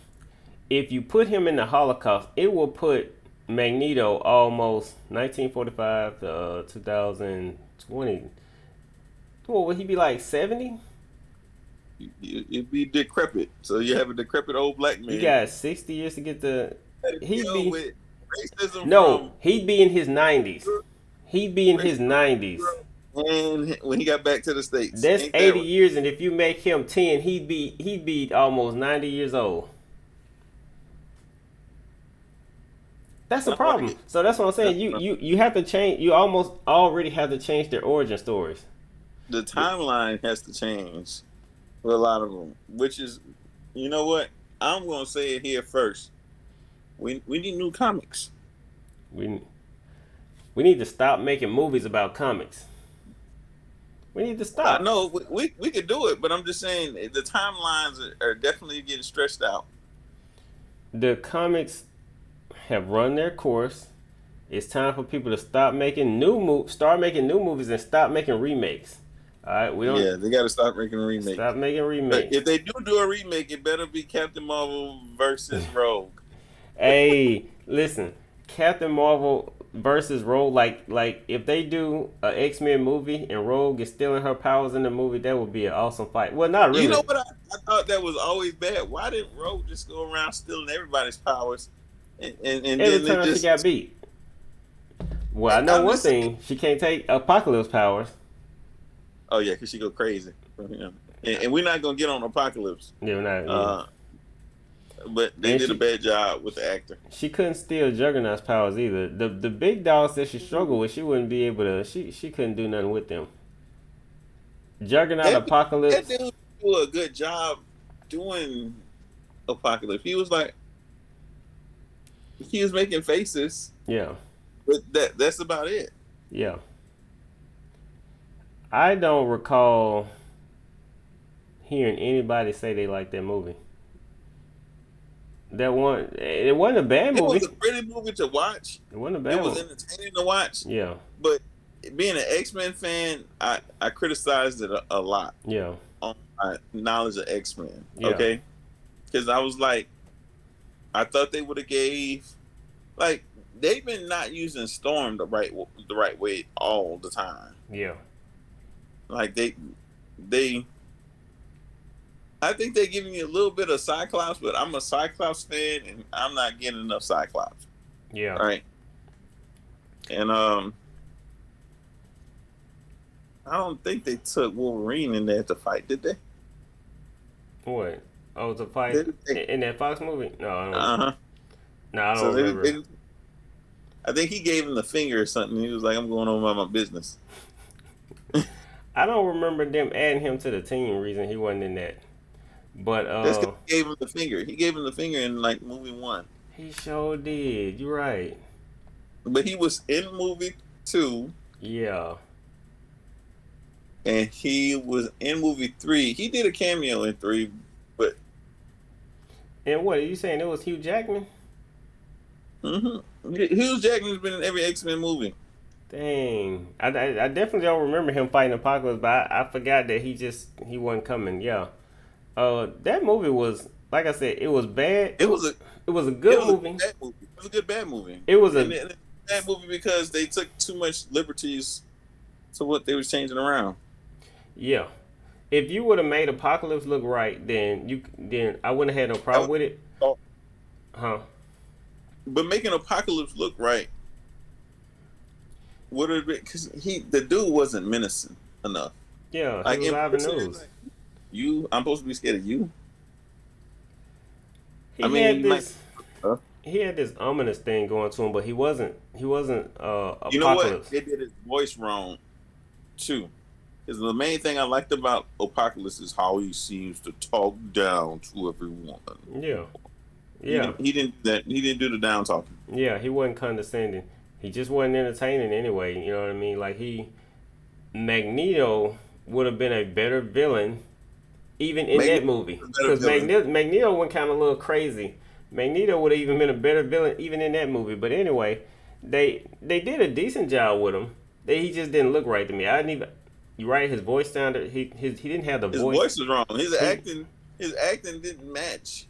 [SPEAKER 1] If you put him in the Holocaust, it will put Magneto almost 1945 to 2020. What would he be like 70?
[SPEAKER 2] You'd be decrepit. So you have a decrepit old black man.
[SPEAKER 1] You got 60 years to get the.
[SPEAKER 2] He'd be with racism.
[SPEAKER 1] No, he'd be in his 90s. He'd be in his 90s.
[SPEAKER 2] And when he got back to the States.
[SPEAKER 1] That's
[SPEAKER 2] Ain't that
[SPEAKER 1] 80
[SPEAKER 2] right?
[SPEAKER 1] years, and if you make him 10, he'd be almost 90 years old. That's the
[SPEAKER 2] Sound like
[SPEAKER 1] problem.
[SPEAKER 2] it.
[SPEAKER 1] So that's what I'm saying.
[SPEAKER 2] That's
[SPEAKER 1] You have to change. You almost already have to change their origin stories.
[SPEAKER 2] the timeline has to change for a lot of them, which is, you know what? I'm gonna say it here first. We need new comics.
[SPEAKER 1] We we need to stop making movies about comics. We need to
[SPEAKER 2] I
[SPEAKER 1] stop.
[SPEAKER 2] know we could do it, but I'm just saying the timelines are definitely getting stretched out.
[SPEAKER 1] The comics have run their course. It's time for people to start making new movies and stop making remakes. All right, we don't
[SPEAKER 2] Yeah, they got to stop making
[SPEAKER 1] stop
[SPEAKER 2] remakes.
[SPEAKER 1] making
[SPEAKER 2] But
[SPEAKER 1] remakes.
[SPEAKER 2] if they do a remake, it better be Captain Marvel versus Rogue.
[SPEAKER 1] Hey, listen, Captain Marvel versus Rogue, like if they do a X-Men movie and Rogue is stealing her powers in the movie, that would be an awesome fight. Well, not
[SPEAKER 2] You know
[SPEAKER 1] really.
[SPEAKER 2] what? I thought that was always bad. Why didn't Rogue just go around stealing everybody's powers, and
[SPEAKER 1] Every
[SPEAKER 2] then it
[SPEAKER 1] time she got
[SPEAKER 2] just?
[SPEAKER 1] beat. Well, I know
[SPEAKER 2] I'm
[SPEAKER 1] one
[SPEAKER 2] just saying.
[SPEAKER 1] thing: she can't take Apocalypse powers.
[SPEAKER 2] Oh yeah, because she go crazy. Yeah. And we're not gonna get on Apocalypse.
[SPEAKER 1] Yeah, not yeah.
[SPEAKER 2] Uh, but they
[SPEAKER 1] And
[SPEAKER 2] did a bad job with the actor.
[SPEAKER 1] she couldn't steal Juggernaut's powers either. The big dogs that she struggled with, she wouldn't be able to. She couldn't do nothing with them. Juggernaut,
[SPEAKER 2] That that
[SPEAKER 1] Apocalypse.
[SPEAKER 2] dude do a good job doing Apocalypse. He was like he was making faces,
[SPEAKER 1] Yeah,
[SPEAKER 2] but that's about it.
[SPEAKER 1] yeah. I don't recall hearing anybody say they like that movie. That one, it wasn't a bad
[SPEAKER 2] It was
[SPEAKER 1] movie.
[SPEAKER 2] a pretty movie to watch.
[SPEAKER 1] It wasn't a
[SPEAKER 2] It
[SPEAKER 1] bad
[SPEAKER 2] was
[SPEAKER 1] one.
[SPEAKER 2] entertaining to watch.
[SPEAKER 1] Yeah,
[SPEAKER 2] But being an X-Men fan, I criticized it a lot
[SPEAKER 1] yeah,
[SPEAKER 2] on my knowledge of X-Men.
[SPEAKER 1] yeah,
[SPEAKER 2] Okay, because I was like, I thought they would have gave like they've been not using Storm the right way all the time.
[SPEAKER 1] yeah.
[SPEAKER 2] Like they I think they're giving you a little bit of Cyclops, but I'm a Cyclops fan and I'm not getting enough Cyclops.
[SPEAKER 1] Yeah.
[SPEAKER 2] All right. And I don't think they took Wolverine in there to fight, did they?
[SPEAKER 1] What? Oh, the fight
[SPEAKER 2] Did they?
[SPEAKER 1] in that Fox movie? No, I don't.
[SPEAKER 2] Uh-huh.
[SPEAKER 1] No, I
[SPEAKER 2] So
[SPEAKER 1] don't remember.
[SPEAKER 2] I think he gave him the finger or something. He was like, I'm going on about my business.
[SPEAKER 1] I don't remember them adding him to the team. Reason he wasn't in that, but
[SPEAKER 2] That's because he gave him the finger. He gave him the finger in like movie one.
[SPEAKER 1] he sure did. You're right.
[SPEAKER 2] But he was in movie two
[SPEAKER 1] Yeah.
[SPEAKER 2] and he was in movie three. He did a cameo in three, but
[SPEAKER 1] And what are you saying? It was Hugh Jackman?
[SPEAKER 2] Hugh Jackman's been in every X-Men movie.
[SPEAKER 1] Dang, I definitely don't remember him fighting Apocalypse, but I forgot that he wasn't coming. Yeah. That movie was, like I said, it was bad. It was a
[SPEAKER 2] It
[SPEAKER 1] good
[SPEAKER 2] was a
[SPEAKER 1] movie.
[SPEAKER 2] bad movie. It was a good bad movie.
[SPEAKER 1] It was
[SPEAKER 2] And
[SPEAKER 1] a
[SPEAKER 2] it's a bad movie because they took too much liberties to what they was changing around.
[SPEAKER 1] Yeah. If you would have made Apocalypse look right, then I wouldn't have had no
[SPEAKER 2] I
[SPEAKER 1] problem
[SPEAKER 2] would
[SPEAKER 1] with it.
[SPEAKER 2] thought-
[SPEAKER 1] Huh?
[SPEAKER 2] But making Apocalypse look right would have been because the dude wasn't menacing enough.
[SPEAKER 1] Yeah, he
[SPEAKER 2] Like
[SPEAKER 1] was
[SPEAKER 2] in
[SPEAKER 1] Ivan
[SPEAKER 2] person,
[SPEAKER 1] News.
[SPEAKER 2] like, I'm supposed to be scared of you.
[SPEAKER 1] He
[SPEAKER 2] I mean,
[SPEAKER 1] had
[SPEAKER 2] you might.
[SPEAKER 1] this
[SPEAKER 2] Huh?
[SPEAKER 1] he had this ominous thing going to him, but he wasn't
[SPEAKER 2] You know what?
[SPEAKER 1] Apocalypse.
[SPEAKER 2] They did his voice wrong too. Because the main thing I liked about Apocalypse is how he seems to talk down to everyone.
[SPEAKER 1] Yeah. Yeah.
[SPEAKER 2] He didn't that. He didn't do the down talking.
[SPEAKER 1] Yeah, he wasn't condescending. He just wasn't entertaining anyway, you know what I mean? Like Magneto would have been a better villain even in that
[SPEAKER 2] Magneto
[SPEAKER 1] movie.
[SPEAKER 2] was a better
[SPEAKER 1] Because
[SPEAKER 2] villain.
[SPEAKER 1] Magneto went kind of a little crazy. Magneto would have even been a better villain even in that movie. But anyway, they did a decent job with him. He just didn't look right to me. I didn't even. You're right. His voice sounded. He didn't have the
[SPEAKER 2] His
[SPEAKER 1] voice.
[SPEAKER 2] voice was wrong.
[SPEAKER 1] He,
[SPEAKER 2] His acting didn't match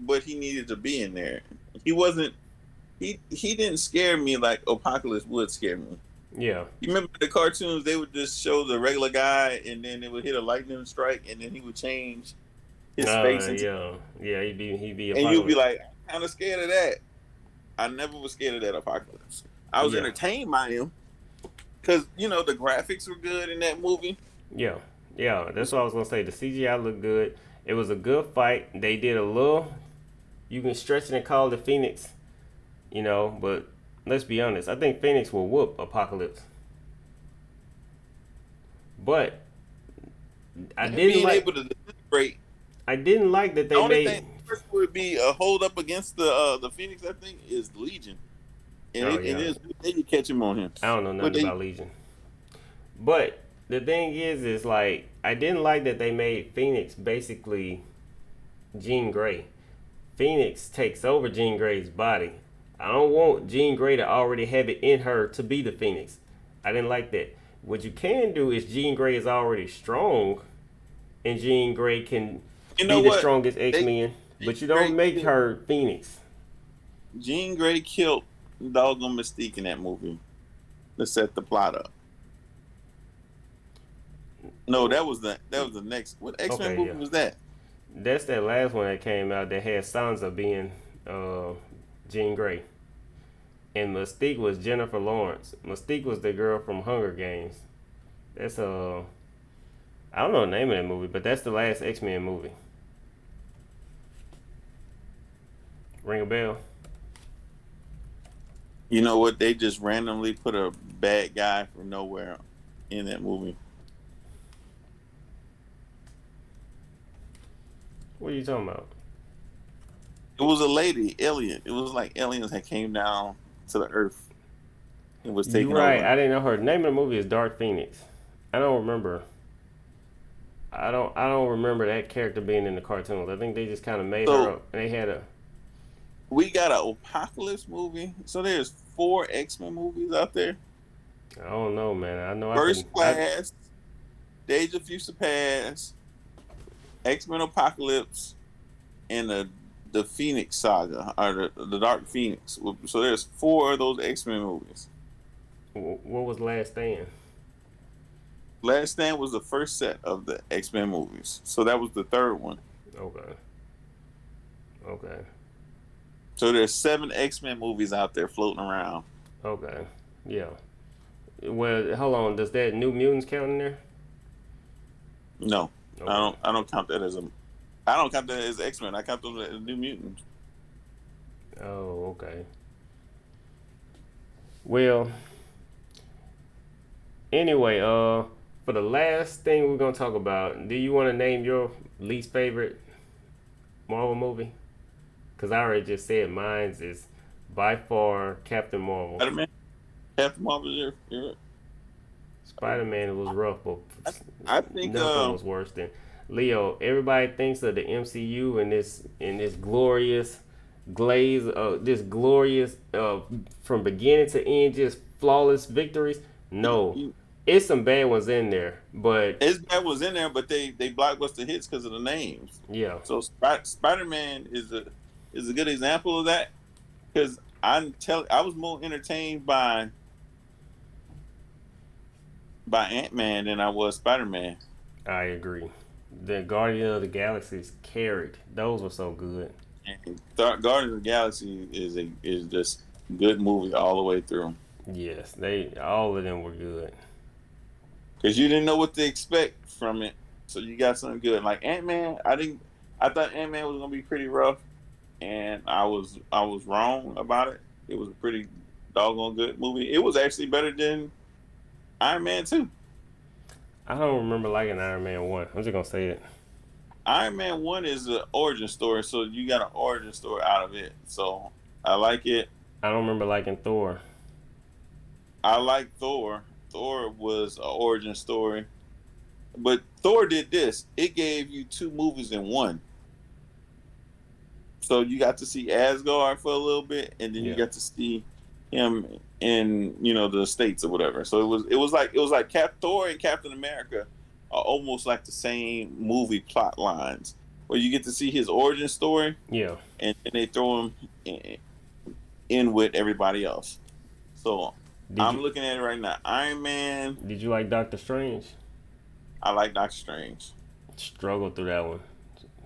[SPEAKER 2] what he needed to be in there. He wasn't. He didn't scare me like Apocalypse would scare me.
[SPEAKER 1] yeah.
[SPEAKER 2] You remember the cartoons? They would just show the regular guy, and then it would hit a lightning strike, and then he would change his face into,
[SPEAKER 1] Yeah. He'd be
[SPEAKER 2] and you'd be
[SPEAKER 1] Apocalypse.
[SPEAKER 2] like, I'm kind of scared of that. I never was scared of that Apocalypse. I was
[SPEAKER 1] Yeah.
[SPEAKER 2] entertained by him, because the graphics were good in that movie.
[SPEAKER 1] Yeah, yeah. That's what I was gonna say. The CGI looked good. It was a good fight. They did a little. You can stretch it and call it Phoenix, but let's be honest. I think Phoenix will whoop Apocalypse. But I
[SPEAKER 2] And
[SPEAKER 1] didn't
[SPEAKER 2] being
[SPEAKER 1] like.
[SPEAKER 2] able to disintegrate.
[SPEAKER 1] I didn't like that
[SPEAKER 2] The
[SPEAKER 1] they
[SPEAKER 2] only thing
[SPEAKER 1] made.
[SPEAKER 2] would be a hold up against the Phoenix. I think is Legion, and
[SPEAKER 1] Oh
[SPEAKER 2] it
[SPEAKER 1] yeah,
[SPEAKER 2] is they could catch him on him.
[SPEAKER 1] I don't know
[SPEAKER 2] But
[SPEAKER 1] nothing
[SPEAKER 2] they
[SPEAKER 1] about Legion. But the thing is like I didn't like that they made Phoenix basically Jean Grey. Phoenix takes over Jean Grey's body. I don't want Jean Grey to already have it in her to be the Phoenix. I didn't like that. What you can do is Jean Grey is already strong, and Jean Grey can
[SPEAKER 2] you
[SPEAKER 1] be
[SPEAKER 2] know
[SPEAKER 1] the
[SPEAKER 2] what
[SPEAKER 1] strongest X
[SPEAKER 2] they
[SPEAKER 1] Men,
[SPEAKER 2] Jean
[SPEAKER 1] but you
[SPEAKER 2] Grey
[SPEAKER 1] don't make
[SPEAKER 2] killed
[SPEAKER 1] her Phoenix.
[SPEAKER 2] Jean Grey killed doggone Mystique in that movie to set the plot up. No, that was the next. What X Men
[SPEAKER 1] Okay,
[SPEAKER 2] movie
[SPEAKER 1] yeah.
[SPEAKER 2] was that?
[SPEAKER 1] That's that last one that came out that had Sansa being Jean Grey. And Mystique was Jennifer Lawrence. Mystique was the girl from Hunger Games. That's I don't know the name of that movie, but that's the last X Men movie. Ring a bell?
[SPEAKER 2] You know what? They just randomly put a bad guy from nowhere in that movie.
[SPEAKER 1] What are you talking about?
[SPEAKER 2] It was a lady, alien. It was like aliens that came down to the Earth and was
[SPEAKER 1] You
[SPEAKER 2] taking
[SPEAKER 1] right.
[SPEAKER 2] over.
[SPEAKER 1] I didn't know her name of the movie is Dark Phoenix. I don't remember. I don't remember that character being in the cartoons. I think they just kind of made her
[SPEAKER 2] So
[SPEAKER 1] up. They had a.
[SPEAKER 2] we got an Apocalypse movie. So there's 4 X Men movies out there.
[SPEAKER 1] I don't know, man. I know I can.
[SPEAKER 2] First Class, Days of Future Past, X-Men Apocalypse, and the Phoenix Saga or the Dark Phoenix. So there's 4 of those X-Men movies.
[SPEAKER 1] What was Last Stand?
[SPEAKER 2] Last Stand was the first set of the X-Men movies. So that was the third one.
[SPEAKER 1] Okay. Okay.
[SPEAKER 2] So there's 7 X-Men movies out there floating around.
[SPEAKER 1] Okay. Yeah. Well, hold on. Does that New Mutants count in there?
[SPEAKER 2] No, I
[SPEAKER 1] Okay.
[SPEAKER 2] don't. I don't count that as a. I don't count that as X-Men. I count them as New Mutants.
[SPEAKER 1] Oh, okay. Well, anyway, for the last thing we're gonna talk about, do you want to name your least favorite Marvel movie? Cause I already just said mine's is by far Captain Marvel.
[SPEAKER 2] Spider-Man, Captain Marvel. You're
[SPEAKER 1] Spider Man was rough, but
[SPEAKER 2] I think.
[SPEAKER 1] nothing was worse than Leo. Everybody thinks of the MCU and this glorious glaze, this glorious from beginning to end, just flawless victories. No,
[SPEAKER 2] You,
[SPEAKER 1] it's some bad ones in there, but
[SPEAKER 2] that was in there, but they blockbuster hits because of the names.
[SPEAKER 1] yeah,
[SPEAKER 2] So Spider-Man is a good example of that because I was more entertained by Ant-Man than I was Spider-Man.
[SPEAKER 1] I agree. The Guardian of the Galaxies carried; those were so good.
[SPEAKER 2] And Guardians of the Galaxy is just good movie all the way through
[SPEAKER 1] Yes, they all of them were good.
[SPEAKER 2] because you didn't know what to expect from it, so you got something good. Like Ant-Man, I thought Ant-Man was gonna be pretty rough, and I was wrong about it. It was a pretty doggone good movie. It was actually better than Iron Man 2.
[SPEAKER 1] I don't remember liking Iron Man 1. I'm just gonna say it.
[SPEAKER 2] Iron Man 1 is an origin story, so you got an origin story out of it. So I like it.
[SPEAKER 1] I don't remember liking Thor.
[SPEAKER 2] I like Thor. Thor was an origin story. But Thor did this. It gave you 2 movies in one. So you got to see Asgard for a little bit, and then you
[SPEAKER 1] Yeah.
[SPEAKER 2] got to see him in the States or whatever. So it was like Thor and Captain America are almost like the same movie plot lines, where you get to see his origin story,
[SPEAKER 1] Yeah.
[SPEAKER 2] and they throw him in with everybody else. So
[SPEAKER 1] Did
[SPEAKER 2] I'm
[SPEAKER 1] you
[SPEAKER 2] looking at it right now. Iron Man.
[SPEAKER 1] did you like Doctor Strange?
[SPEAKER 2] I like Doctor Strange.
[SPEAKER 1] Struggled through that one.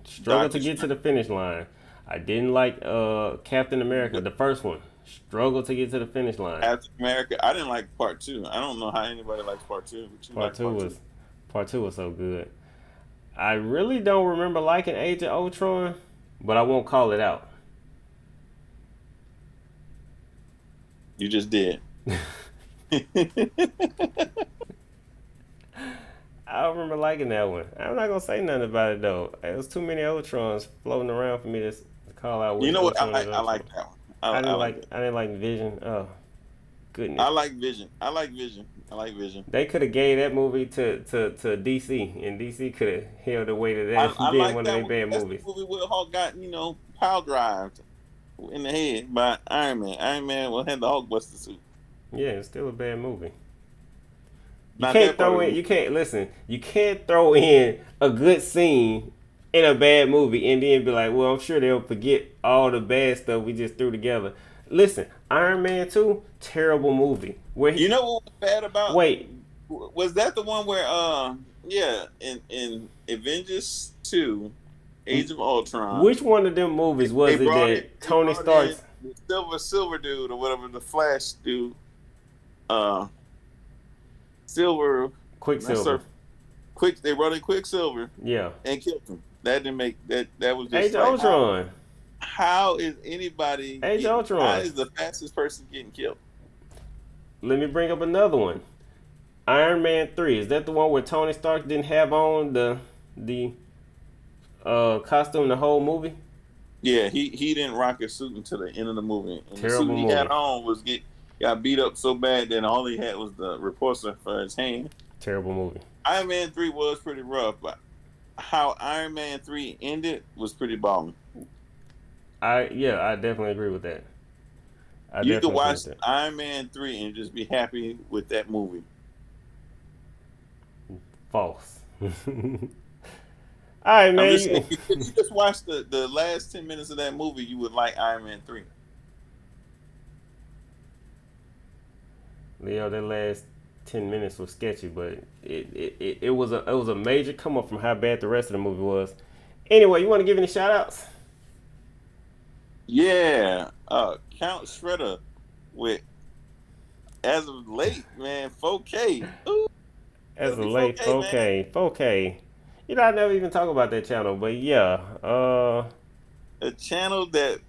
[SPEAKER 1] Struggled to
[SPEAKER 2] Doctor
[SPEAKER 1] get to
[SPEAKER 2] Strange.
[SPEAKER 1] the finish line. I didn't like Captain America, the first one. Struggled to get to the finish line.
[SPEAKER 2] Captain America. I didn't like part two. I don't know how anybody likes part two, but you
[SPEAKER 1] Part
[SPEAKER 2] like
[SPEAKER 1] two
[SPEAKER 2] part two.
[SPEAKER 1] was part two was so good. I really don't remember liking Age of Ultron, but I won't call it out.
[SPEAKER 2] You just did.
[SPEAKER 1] I don't remember liking that one. I'm not gonna say nothing about it though. There was too many Ultrons floating around for me to call out
[SPEAKER 2] You
[SPEAKER 1] which
[SPEAKER 2] know what?
[SPEAKER 1] Ultron is
[SPEAKER 2] I
[SPEAKER 1] Ultron.
[SPEAKER 2] like that one. I like that.
[SPEAKER 1] I didn't like Vision. Oh goodness.
[SPEAKER 2] I like Vision. I like Vision. I like Vision.
[SPEAKER 1] They could have gave that movie to DC, and DC could have held the weight of that
[SPEAKER 2] I
[SPEAKER 1] being
[SPEAKER 2] like
[SPEAKER 1] one of
[SPEAKER 2] that
[SPEAKER 1] their
[SPEAKER 2] one.
[SPEAKER 1] bad
[SPEAKER 2] That's the
[SPEAKER 1] movies.
[SPEAKER 2] movie where Hulk got, power drived in the head by Iron Man. Iron Man will have the Hulkbuster suit.
[SPEAKER 1] Yeah, it's still a bad movie. You
[SPEAKER 2] Not that
[SPEAKER 1] can't
[SPEAKER 2] part
[SPEAKER 1] throw
[SPEAKER 2] of the
[SPEAKER 1] in.
[SPEAKER 2] movie.
[SPEAKER 1] You can't listen. You can't throw in a good scene in a bad movie and then be like, "Well, I'm sure they'll forget all the bad stuff we just threw together." Listen, Iron Man 2, terrible movie.
[SPEAKER 2] You know what was bad about?
[SPEAKER 1] Wait,
[SPEAKER 2] Was that the one where, yeah, in Avengers 2, Age of Ultron,
[SPEAKER 1] which one of them movies
[SPEAKER 2] they
[SPEAKER 1] was it
[SPEAKER 2] brought in,
[SPEAKER 1] that Tony Stark's
[SPEAKER 2] the silver dude or whatever, the Flash dude, uh, Silver, not
[SPEAKER 1] Quicksilver?
[SPEAKER 2] Surf, they brought in Quicksilver
[SPEAKER 1] Yeah,
[SPEAKER 2] and killed him. That didn't make that. That was
[SPEAKER 1] Age
[SPEAKER 2] just
[SPEAKER 1] of
[SPEAKER 2] like
[SPEAKER 1] Ultron.
[SPEAKER 2] how is anybody
[SPEAKER 1] Age of
[SPEAKER 2] getting? How
[SPEAKER 1] Ultron.
[SPEAKER 2] is the fastest person getting killed?
[SPEAKER 1] Let me bring up another one. Iron Man 3. Is that the one where Tony Stark didn't have on the costume the whole movie?
[SPEAKER 2] Yeah, he didn't rock his suit until the end of the movie, and the suit
[SPEAKER 1] Terrible
[SPEAKER 2] he had
[SPEAKER 1] movie.
[SPEAKER 2] on got beat up so bad that all he had was the repulsor for his hand.
[SPEAKER 1] Terrible movie.
[SPEAKER 2] Iron Man 3 was pretty rough, but how Iron Man 3 ended was pretty balling.
[SPEAKER 1] I definitely agree with that. I
[SPEAKER 2] You could
[SPEAKER 1] definitely agree
[SPEAKER 2] watch
[SPEAKER 1] with that.
[SPEAKER 2] Iron Man 3 and just be happy with that movie.
[SPEAKER 1] False. All right,
[SPEAKER 2] I'm
[SPEAKER 1] man.
[SPEAKER 2] just saying, if you just watch the last 10 minutes of that movie, you would like Iron Man 3.
[SPEAKER 1] Leo, that last 10 minutes was sketchy, but it was a major come up from how bad the rest of the movie was. Anyway, you want to give any shout outs?
[SPEAKER 2] Yeah, Count Shredder with, as of late, man, 4K. Ooh,
[SPEAKER 1] As
[SPEAKER 2] gotta
[SPEAKER 1] a
[SPEAKER 2] be
[SPEAKER 1] late
[SPEAKER 2] 4K, man.
[SPEAKER 1] 4K, 4K. You know, I never even talk about that channel, but yeah,
[SPEAKER 2] A channel that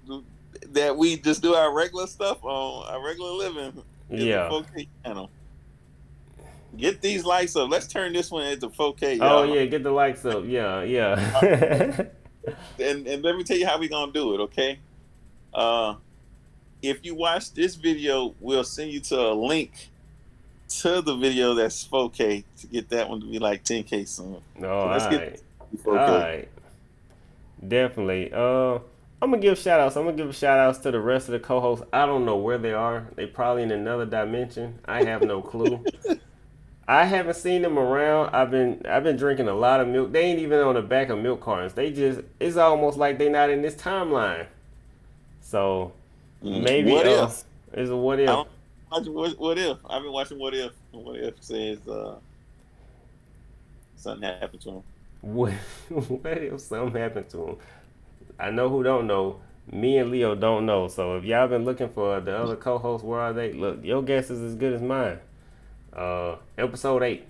[SPEAKER 2] we just do our regular stuff on, our regular living, is a
[SPEAKER 1] yeah.
[SPEAKER 2] 4K channel. Get these lights up. Let's turn this one into 4K,
[SPEAKER 1] Oh
[SPEAKER 2] y'all.
[SPEAKER 1] yeah, get the likes up. Yeah, yeah.
[SPEAKER 2] And let me tell you how we gonna do it, okay? If you watch this video, we'll send you to a link to the video that's 4K to get that one to be like 10K soon.
[SPEAKER 1] Oh,
[SPEAKER 2] So let's get
[SPEAKER 1] alright.
[SPEAKER 2] 4K.
[SPEAKER 1] Alright. Definitely. I'm gonna give shout outs. I'm gonna give shout outs to the rest of the co hosts. I don't know where they are. They probably in another dimension. I have no clue. I haven't seen them around. I've been drinking a lot of milk. They ain't even on the back of milk cartons. It's almost like they not in this timeline. So maybe
[SPEAKER 2] What if?
[SPEAKER 1] is a what
[SPEAKER 2] I
[SPEAKER 1] if.
[SPEAKER 2] don't watch what if. I've been watching What If. What If says something happened to him.
[SPEAKER 1] What, what if something happened to him? I know who don't know. Me and Leo don't know. So if y'all been looking for the other co-hosts, where are they? Look, your guess is as good as mine. Episode 8.